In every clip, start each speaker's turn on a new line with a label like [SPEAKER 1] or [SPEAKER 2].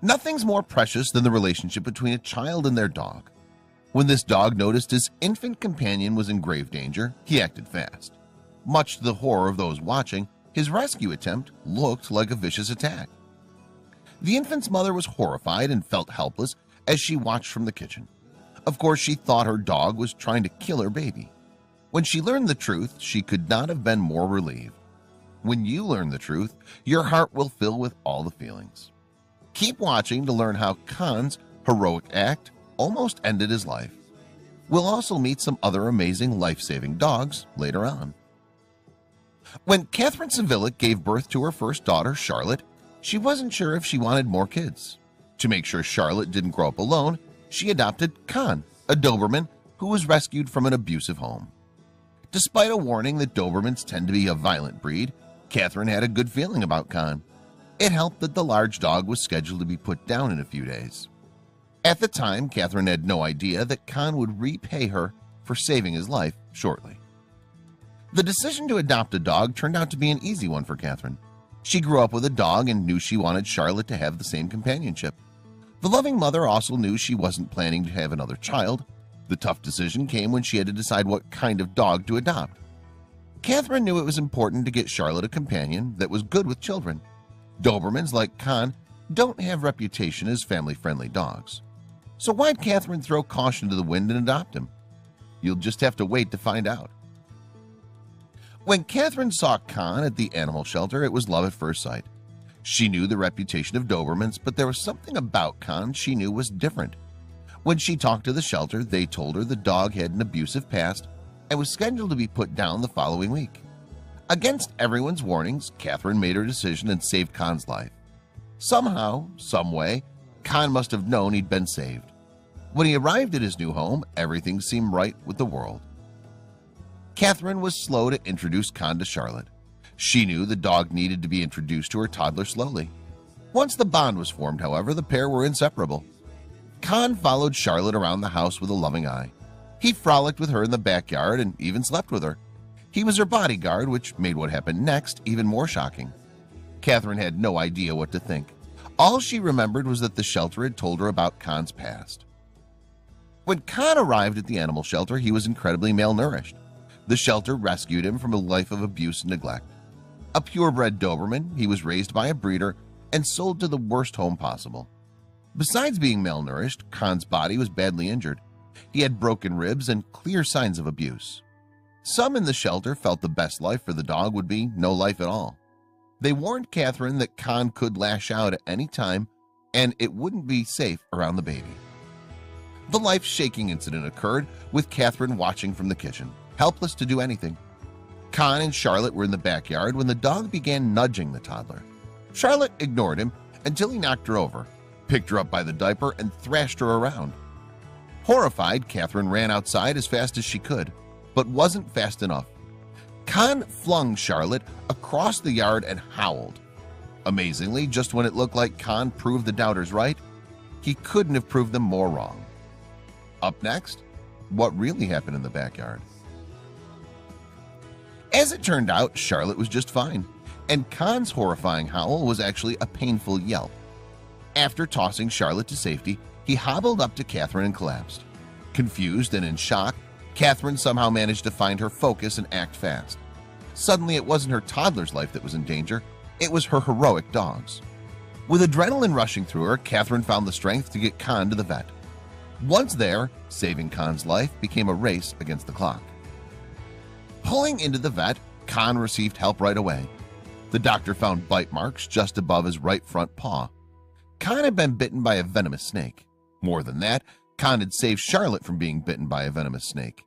[SPEAKER 1] Nothing's more precious than the relationship between a child and their dog. When this dog noticed his infant companion was in grave danger, he acted fast. Much to the horror of those watching, his rescue attempt looked like a vicious attack. The infant's mother was horrified and felt helpless as she watched from the kitchen. Of course, she thought her dog was trying to kill her baby. When she learned the truth, she could not have been more relieved. When you learn the truth, your heart will fill with all the feelings. Keep watching to learn how Khan's heroic act almost ended his life. We'll also meet some other amazing life-saving dogs later on. When Catherine Savilic gave birth to her first daughter, Charlotte, she wasn't sure if she wanted more kids. To make sure Charlotte didn't grow up alone, she adopted Khan, a Doberman who was rescued from an abusive home. Despite a warning that Dobermans tend to be a violent breed, Catherine had a good feeling about Khan. It helped that the large dog was scheduled to be put down in a few days. At the time, Catherine had no idea that Khan would repay her for saving his life shortly. The decision to adopt a dog turned out to be an easy one for Catherine. She grew up with a dog and knew she wanted Charlotte to have the same companionship. The loving mother also knew she wasn't planning to have another child. The tough decision came when she had to decide what kind of dog to adopt. Catherine knew it was important to get Charlotte a companion that was good with children. Dobermans like Khan don't have reputation as family-friendly dogs. So why'd Catherine throw caution to the wind and adopt him? You'll just have to wait to find out. When Catherine saw Khan at the animal shelter, it was love at first sight. She knew the reputation of Dobermans, but there was something about Khan she knew was different. When she talked to the shelter, they told her the dog had an abusive past and was scheduled to be put down the following week. Against everyone's warnings, Catherine made her decision and saved Khan's life. Somehow, some way, Khan must have known he'd been saved. When he arrived at his new home, everything seemed right with the world. Catherine was slow to introduce Khan to Charlotte. She knew the dog needed to be introduced to her toddler slowly. Once the bond was formed, however, the pair were inseparable. Khan followed Charlotte around the house with a loving eye. He frolicked with her in the backyard and even slept with her. He was her bodyguard, which made what happened next even more shocking. Catherine had no idea what to think. All she remembered was that the shelter had told her about Khan's past. When Khan arrived at the animal shelter, he was incredibly malnourished. The shelter rescued him from a life of abuse and neglect. A purebred Doberman, he was raised by a breeder and sold to the worst home possible. Besides being malnourished, Khan's body was badly injured. He had broken ribs and clear signs of abuse. Some in the shelter felt the best life for the dog would be no life at all. They warned Catherine that Khan could lash out at any time and it wouldn't be safe around the baby. The life-shaking incident occurred with Catherine watching from the kitchen, helpless to do anything. Khan and Charlotte were in the backyard when the dog began nudging the toddler. Charlotte ignored him until he knocked her over, picked her up by the diaper, and thrashed her around. Horrified, Catherine ran outside as fast as she could, but wasn't fast enough. Khan flung Charlotte across the yard and howled. Amazingly, just when it looked like Khan proved the doubters right, he couldn't have proved them more wrong. Up next, what really happened in the backyard. As it turned out, Charlotte was just fine, and Khan's horrifying howl was actually a painful yelp. After tossing Charlotte to safety, he hobbled up to Catherine and collapsed. Confused and in shock, Catherine somehow managed to find her focus and act fast. Suddenly, it wasn't her toddler's life that was in danger, it was her heroic dog's. With adrenaline rushing through her, Catherine found the strength to get Khan to the vet. Once there, saving Khan's life became a race against the clock. Pulling into the vet, Khan received help right away. The doctor found bite marks just above his right front paw. Khan had been bitten by a venomous snake. More than that, Khan had saved Charlotte from being bitten by a venomous snake.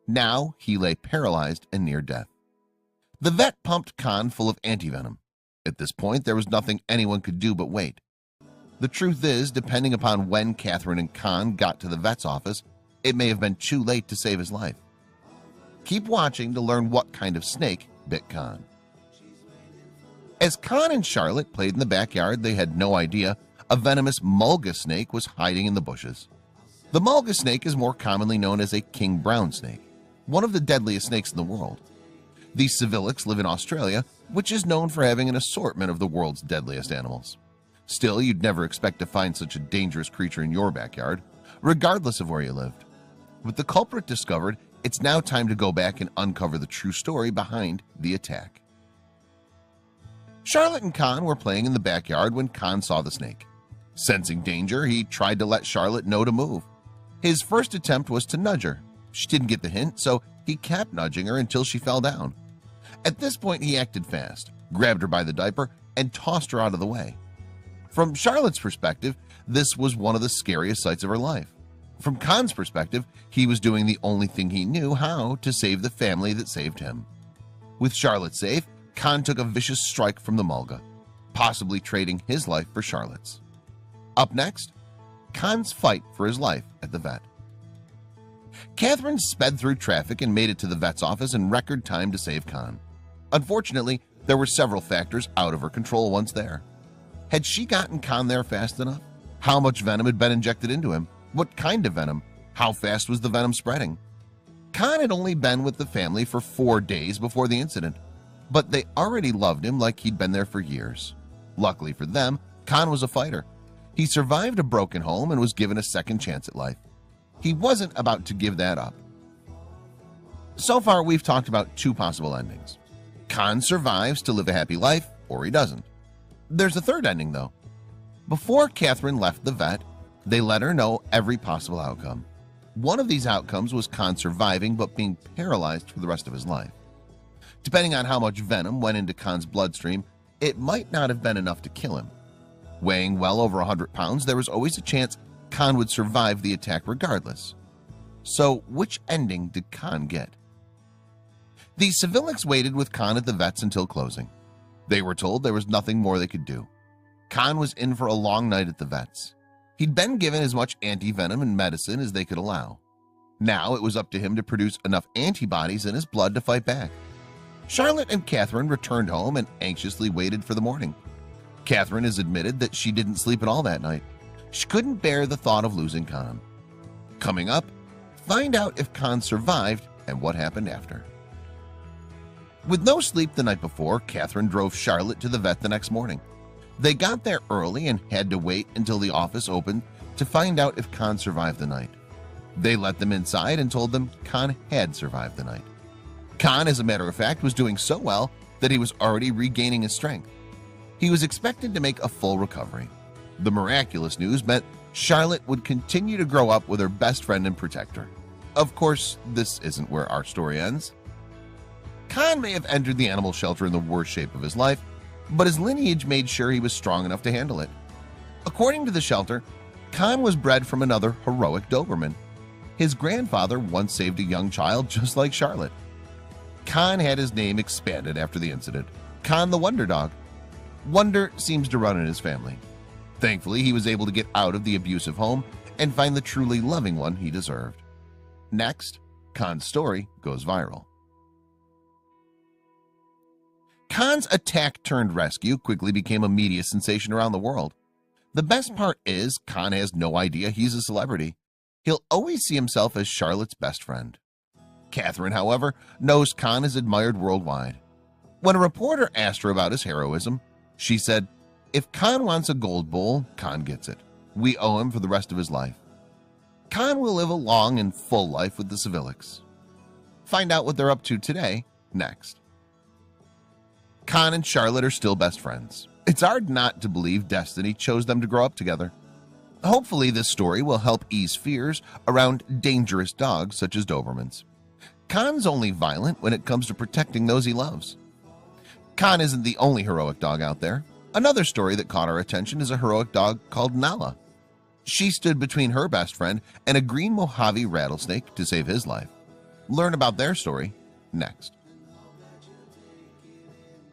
[SPEAKER 1] Now he lay paralyzed and near death. The vet pumped Khan full of antivenom. At this point, there was nothing anyone could do but wait. The truth is, depending upon when Catherine and Khan got to the vet's office, it may have been too late to save his life. Keep watching to learn what kind of snake bit Khan. As Khan and Charlotte played in the backyard, they had no idea a venomous mulga snake was hiding in the bushes. The mulga snake is more commonly known as a king brown snake, one of the deadliest snakes in the world. These Savilics live in Australia, which is known for having an assortment of the world's deadliest animals. Still, you'd never expect to find such a dangerous creature in your backyard, regardless of where you lived. With the culprit discovered, it's now time to go back and uncover the true story behind the attack. Charlotte and Con were playing in the backyard when Con saw the snake. Sensing danger, he tried to let Charlotte know to move. His first attempt was to nudge her. She didn't get the hint, so he kept nudging her until she fell down. At this point, he acted fast, grabbed her by the diaper, and tossed her out of the way. From Charlotte's perspective, this was one of the scariest sights of her life. From Con's perspective, he was doing the only thing he knew how to save the family that saved him. With Charlotte safe, Con took a vicious strike from the mulga, possibly trading his life for Charlotte's. Up next, Con's fight for his life at the vet. Catherine sped through traffic and made it to the vet's office in record time to save Con. Unfortunately, there were several factors out of her control once there. Had she gotten Con there fast enough? How much venom had been injected into him? What kind of venom? How fast was the venom spreading? Con had only been with the family for 4 days before the incident, but they already loved him like he'd been there for years. Luckily for them, Con was a fighter. He survived a broken home and was given a second chance at life. He wasn't about to give that up. So far, we've talked about 2 possible endings. Con survives to live a happy life, or he doesn't. There's a third ending, though. Before Catherine left the vet, they let her know every possible outcome. One of these outcomes was Con surviving but being paralyzed for the rest of his life. Depending on how much venom went into Con's bloodstream, it might not have been enough to kill him. Weighing well over 100 pounds, there was always a chance Con would survive the attack regardless. So, which ending did Con get? The civilians waited with Con at the vet's until closing. They were told there was nothing more they could do. Con was in for a long night at the vet's. He'd been given as much anti-venom and medicine as they could allow. Now it was up to him to produce enough antibodies in his blood to fight back. Charlotte and Catherine returned home and anxiously waited for the morning. Catherine has admitted that she didn't sleep at all that night. She couldn't bear the thought of losing Con. Coming up, find out if Con survived and what happened after. With no sleep the night before, Catherine drove Charlotte to the vet the next morning. They got there early and had to wait until the office opened to find out if Con survived the night. They let them inside and told them Con had survived the night. Con, as a matter of fact, was doing so well that he was already regaining his strength. He was expected to make a full recovery. The miraculous news meant Charlotte would continue to grow up with her best friend and protector. Of course, this isn't where our story ends. Con may have entered the animal shelter in the worst shape of his life, but his lineage made sure he was strong enough to handle it. According to the shelter, Con was bred from another heroic Doberman. His grandfather once saved a young child just like Charlotte. Con had his name expanded after the incident, Con the Wonder Dog. Wonder seems to run in his family. Thankfully, he was able to get out of the abusive home and find the truly loving one he deserved. Next, Con's story goes viral. Con's attack-turned-rescue quickly became a media sensation around the world. The best part is Con has no idea he's a celebrity. He'll always see himself as Charlotte's best friend. Catherine, however, knows Con is admired worldwide. When a reporter asked her about his heroism, she said, "If Con wants a gold bowl, Con gets it. We owe him for the rest of his life." Con will live a long and full life with the Civilics. Find out what they're up to today, next. Con and Charlotte are still best friends. It's hard not to believe destiny chose them to grow up together. Hopefully this story will help ease fears around dangerous dogs such as Dobermans. Con's only violent when it comes to protecting those he loves. Con isn't the only heroic dog out there. Another story that caught our attention is a heroic dog called Nala. She stood between her best friend and a green Mojave rattlesnake to save his life. Learn about their story next.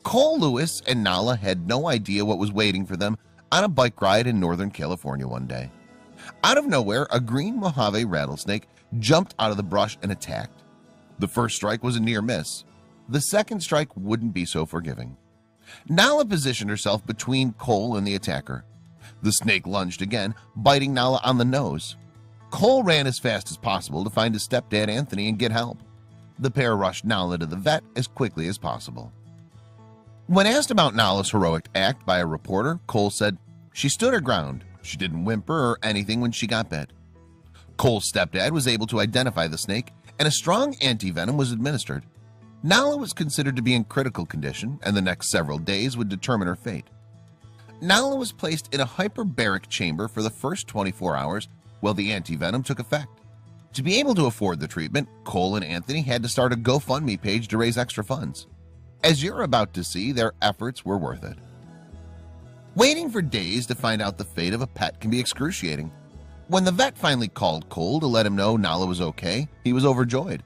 [SPEAKER 1] Cole Lewis and Nala had no idea what was waiting for them on a bike ride in Northern California one day. Out of nowhere, a green Mojave rattlesnake jumped out of the brush and attacked. The first strike was a near miss. The second strike wouldn't be so forgiving. Nala positioned herself between Cole and the attacker. The snake lunged again, biting Nala on the nose. Cole ran as fast as possible to find his stepdad Anthony and get help. The pair rushed Nala to the vet as quickly as possible. When asked about Nala's heroic act by a reporter, Cole said, She stood her ground. She didn't whimper or anything when she got bit. Cole's stepdad was able to identify the snake, and a strong anti-venom was administered. Nala was considered to be in critical condition, and the next several days would determine her fate. Nala was placed in a hyperbaric chamber for the first 24 hours while the anti-venom took effect. To be able to afford the treatment, Cole and Anthony had to start a GoFundMe page to raise extra funds. As you're about to see, their efforts were worth it. Waiting for days to find out the fate of a pet can be excruciating. When the vet finally called Cole to let him know Nala was okay, he was overjoyed.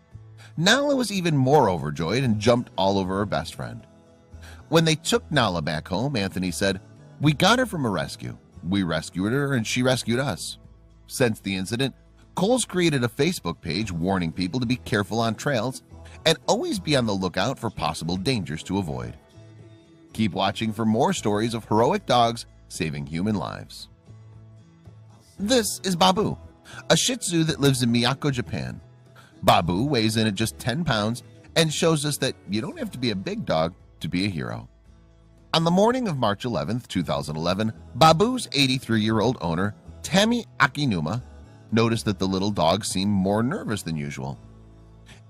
[SPEAKER 1] Nala was even more overjoyed and jumped all over her best friend. When they took Nala back home, Anthony said, "We got her from a rescue. We rescued her and she rescued us." Since the incident, Cole's created a Facebook page warning people to be careful on trails and always be on the lookout for possible dangers to avoid. Keep watching for more stories of heroic dogs saving human lives. This is Babu, a Shih Tzu that lives in Miyako, Japan. Babu weighs in at just 10 pounds and shows us that you don't have to be a big dog to be a hero. On the morning of March 11th, 2011, Babu's 83-year-old owner, Tammy Akinuma, noticed that the little dog seemed more nervous than usual.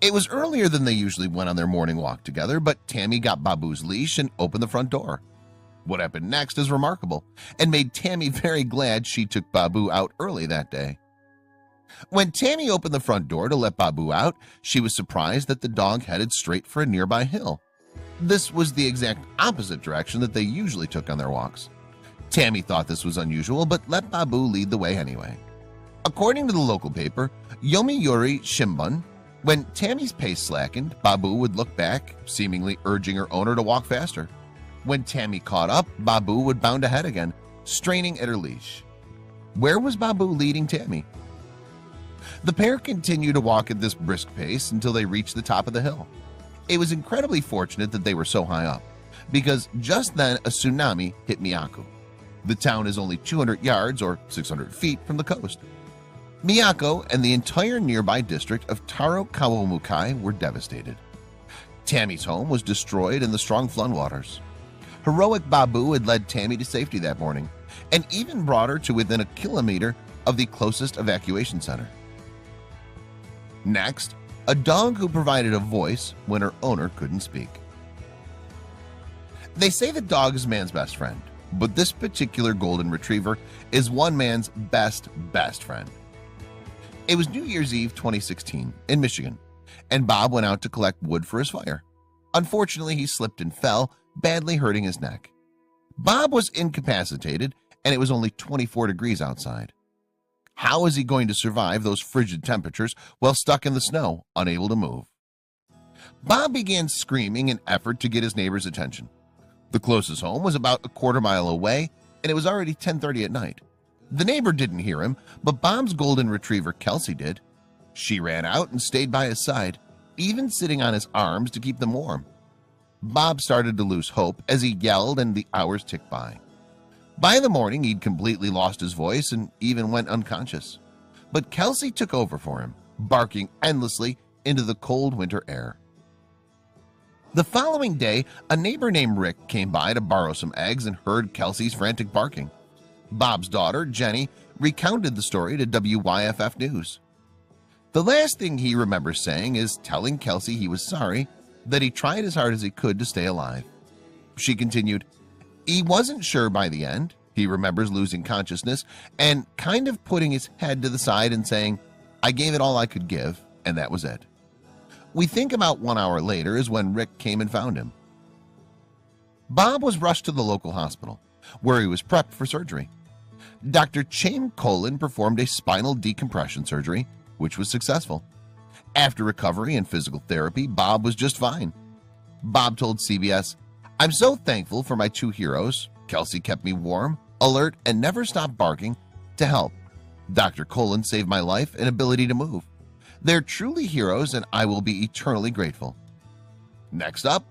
[SPEAKER 1] It was earlier than they usually went on their morning walk together, but Tammy got Babu's leash and opened the front door. What happened next is remarkable and made Tammy very glad she took Babu out early that day. When Tammy opened the front door to let Babu out, she was surprised that the dog headed straight for a nearby hill. This was the exact opposite direction that they usually took on their walks. Tammy thought this was unusual, but let Babu lead the way anyway. According to the local paper, Yomiuri Shimbun, when Tammy's pace slackened, Babu would look back, seemingly urging her owner to walk faster. When Tammy caught up, Babu would bound ahead again, straining at her leash. Where was Babu leading Tammy? The pair continued to walk at this brisk pace until they reached the top of the hill. It was incredibly fortunate that they were so high up, because just then a tsunami hit Miyako. The town is only 200 yards or 600 feet from the coast. Miyako and the entire nearby district of Taro Kawamukai were devastated. Tammy's home was destroyed in the strong floodwaters. Heroic Babu had led Tammy to safety that morning and even brought her to within a kilometer of the closest evacuation center. Next, a dog who provided a voice when her owner couldn't speak. They say the dog is man's best friend, but this particular golden retriever is one man's best friend. It was New Year's Eve 2016 in Michigan, and Bob went out to collect wood for his fire. Unfortunately, he slipped and fell, badly hurting his neck. Bob was incapacitated, and it was only 24 degrees outside. How is he going to survive those frigid temperatures while stuck in the snow, unable to move? Bob began screaming in an effort to get his neighbor's attention. The closest home was about a quarter mile away, and it was already 10:30 at night. The neighbor didn't hear him, but Bob's golden retriever Kelsey did. She ran out and stayed by his side, even sitting on his arms to keep them warm. Bob started to lose hope as he yelled and the hours ticked by. By the morning, he'd completely lost his voice and even went unconscious. But Kelsey took over for him, barking endlessly into the cold winter air. The following day, a neighbor named Rick came by to borrow some eggs and heard Kelsey's frantic barking. Bob's daughter, Jenny, recounted the story to WYFF News. The last thing he remembers saying is telling Kelsey he was sorry, that he tried as hard as he could to stay alive. She continued, he wasn't sure by the end. He remembers losing consciousness and kind of putting his head to the side and saying, I gave it all I could give, and that was it. We think about 1 hour later is when Rick came and found him. Bob was rushed to the local hospital, where he was prepped for surgery. Dr. Chaim Colin performed a spinal decompression surgery, which was successful. After recovery and physical therapy, Bob was just fine. Bob told CBS, I'm so thankful for my two heroes. Kelsey kept me warm, alert, and never stopped barking to help. Dr. Colin saved my life and ability to move. They're truly heroes, and I will be eternally grateful. Next up,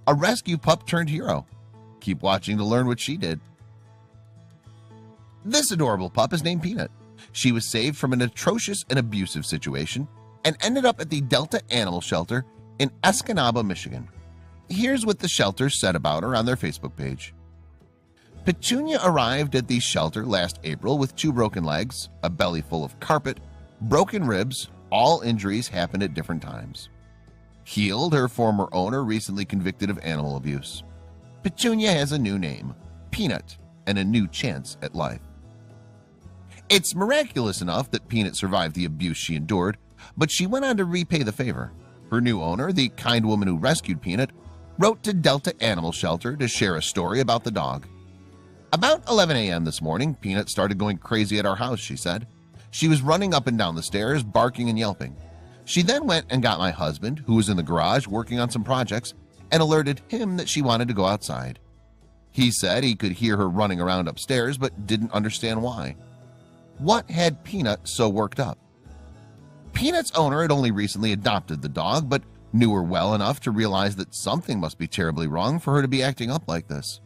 [SPEAKER 1] a rescue pup turned hero. Keep watching to learn what she did. This adorable pup is named Peanut. She was saved from an atrocious and abusive situation and ended up at the Delta Animal Shelter in Escanaba, Michigan. Here's what the shelter said about her on their Facebook page. Petunia arrived at the shelter last April with 2 broken legs, a belly full of carpet, broken ribs. All injuries happened at different times. Healed, her former owner, recently convicted of animal abuse. Petunia has a new name, Peanut, and a new chance at life. It's miraculous enough that Peanut survived the abuse she endured, but she went on to repay the favor. Her new owner, the kind woman who rescued Peanut, wrote to Delta Animal Shelter to share a story about the dog. About 11 a.m. this morning, Peanut started going crazy at our house, she said. She was running up and down the stairs, barking and yelping. She then went and got my husband, who was in the garage working on some projects, and alerted him that she wanted to go outside. He said he could hear her running around upstairs but didn't understand why. What had Peanut so worked up? Peanut's owner had only recently adopted the dog, but knew her well enough to realize that something must be terribly wrong for her to be acting up like this.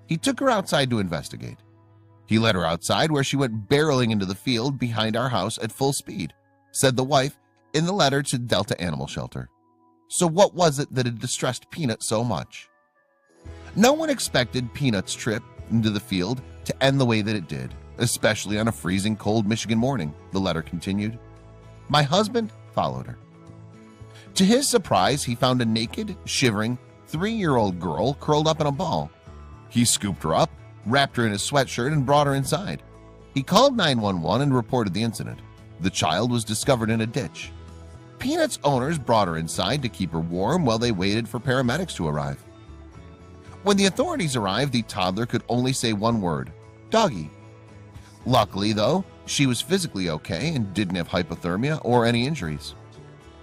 [SPEAKER 1] He took her outside to investigate. He led her outside, where she went barreling into the field behind our house at full speed, said the wife in the letter to Delta Animal Shelter. So what was it that had distressed Peanut so much? No one expected Peanut's trip into the field to end the way that it did, especially on a freezing cold Michigan morning, the letter continued. My husband followed her. To his surprise, he found a naked, shivering 3-year-old girl curled up in a ball. He scooped her up, wrapped her in his sweatshirt, and brought her inside. He called 911 and reported the incident. The child was discovered in a ditch. Peanut's owners brought her inside to keep her warm while they waited for paramedics to arrive. When the authorities arrived, the toddler could only say one word, doggy. Luckily, though, she was physically okay and didn't have hypothermia or any injuries.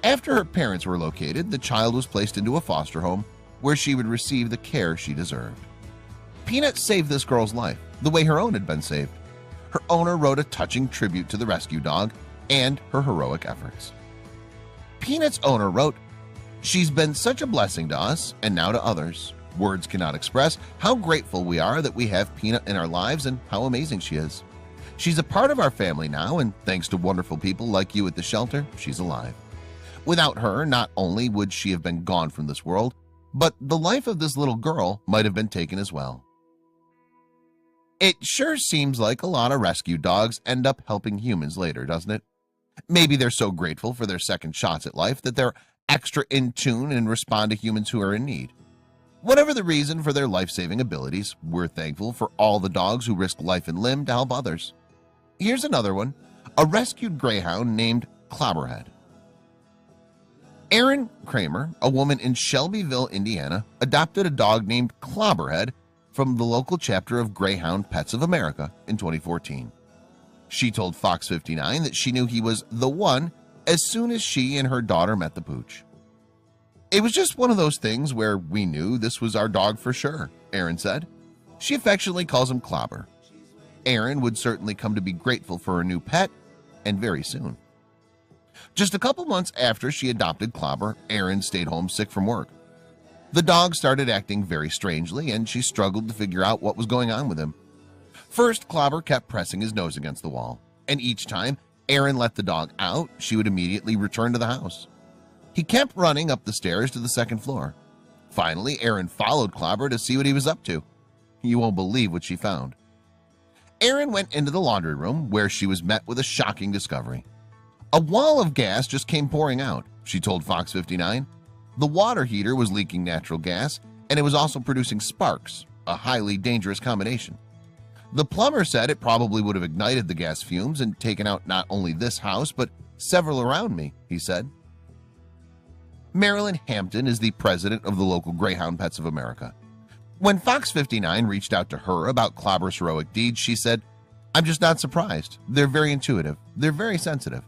[SPEAKER 1] After her parents were located, the child was placed into a foster home where she would receive the care she deserved. Peanut saved this girl's life, the way her own had been saved. Her owner wrote a touching tribute to the rescue dog and her heroic efforts. Peanut's owner wrote, "She's been such a blessing to us and now to others. Words cannot express how grateful we are that we have Peanut in our lives and how amazing she is. She's a part of our family now, and thanks to wonderful people like you at the shelter, she's alive. Without her, not only would she have been gone from this world, but the life of this little girl might have been taken as well." It sure seems like a lot of rescue dogs end up helping humans later, doesn't it? Maybe they're so grateful for their second shots at life that they're extra in tune and respond to humans who are in need. Whatever the reason for their life-saving abilities, we're thankful for all the dogs who risk life and limb to help others. Here's another one, a rescued greyhound named Clobberhead. Erin Kramer, a woman in Shelbyville, Indiana, adopted a dog named Clobberhead from the local chapter of Greyhound Pets of America in 2014. She told Fox 59 that she knew he was the one as soon as she and her daughter met the pooch. It was just one of those things where we knew this was our dog for sure, Erin said. She affectionately calls him Clobber. Erin would certainly come to be grateful for her new pet, and very soon. Just a couple months after she adopted Clobber, Erin stayed home sick from work. The dog started acting very strangely, and she struggled to figure out what was going on with him. First, Clobber kept pressing his nose against the wall, and each time Erin let the dog out, she would immediately return to the house. He kept running up the stairs to the second floor. Finally, Erin followed Clobber to see what he was up to. You won't believe what she found. Erin went into the laundry room, where she was met with a shocking discovery. A wall of gas just came pouring out, she told Fox 59. The water heater was leaking natural gas, and it was also producing sparks, a highly dangerous combination. The plumber said it probably would have ignited the gas fumes and taken out not only this house, but several around me, he said. Marilyn Hampton is the president of the local Greyhound Pets of America. When Fox 59 reached out to her about Clobber's heroic deeds, she said, "I'm just not surprised. They're very intuitive. They're very sensitive."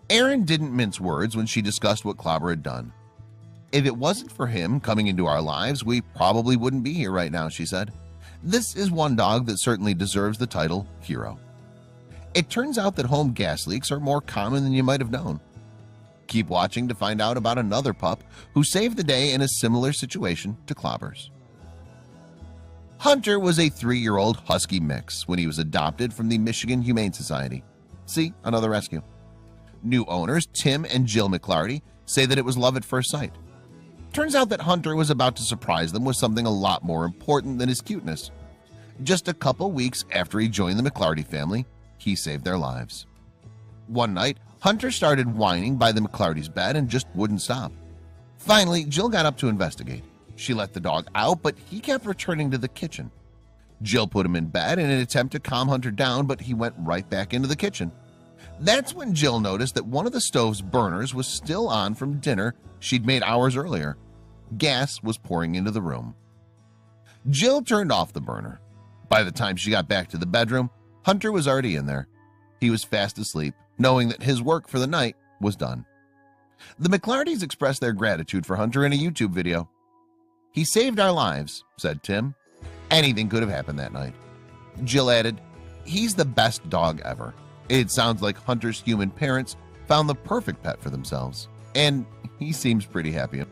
[SPEAKER 1] Erin didn't mince words when she discussed what Clobber had done. "If it wasn't for him coming into our lives, we probably wouldn't be here right now," she said. "This is one dog that certainly deserves the title hero." It turns out that home gas leaks are more common than you might have known. Keep watching to find out about another pup who saved the day in a similar situation to Clobber's. Hunter was a 3-year-old husky mix when he was adopted from the Michigan Humane Society. See, another rescue. New owners Tim and Jill McClarty say that it was love at first sight. Turns out that Hunter was about to surprise them with something a lot more important than his cuteness. Just a couple weeks after he joined the McClarty family, he saved their lives. One night, Hunter started whining by the McClarty's bed and just wouldn't stop. Finally, Jill got up to investigate. She let the dog out, but he kept returning to the kitchen. Jill put him in bed in an attempt to calm Hunter down, but he went right back into the kitchen. That's when Jill noticed that one of the stove's burners was still on from dinner she'd made hours earlier. Gas was pouring into the room. Jill turned off the burner. By the time she got back to the bedroom, Hunter was already in there. He was fast asleep, knowing that his work for the night was done. The McClartys expressed their gratitude for Hunter in a YouTube video. "He saved our lives," said Tim. "Anything could have happened that night." Jill added, "He's the best dog ever. It sounds like Hunter's human parents found the perfect pet for themselves, and he seems pretty happy."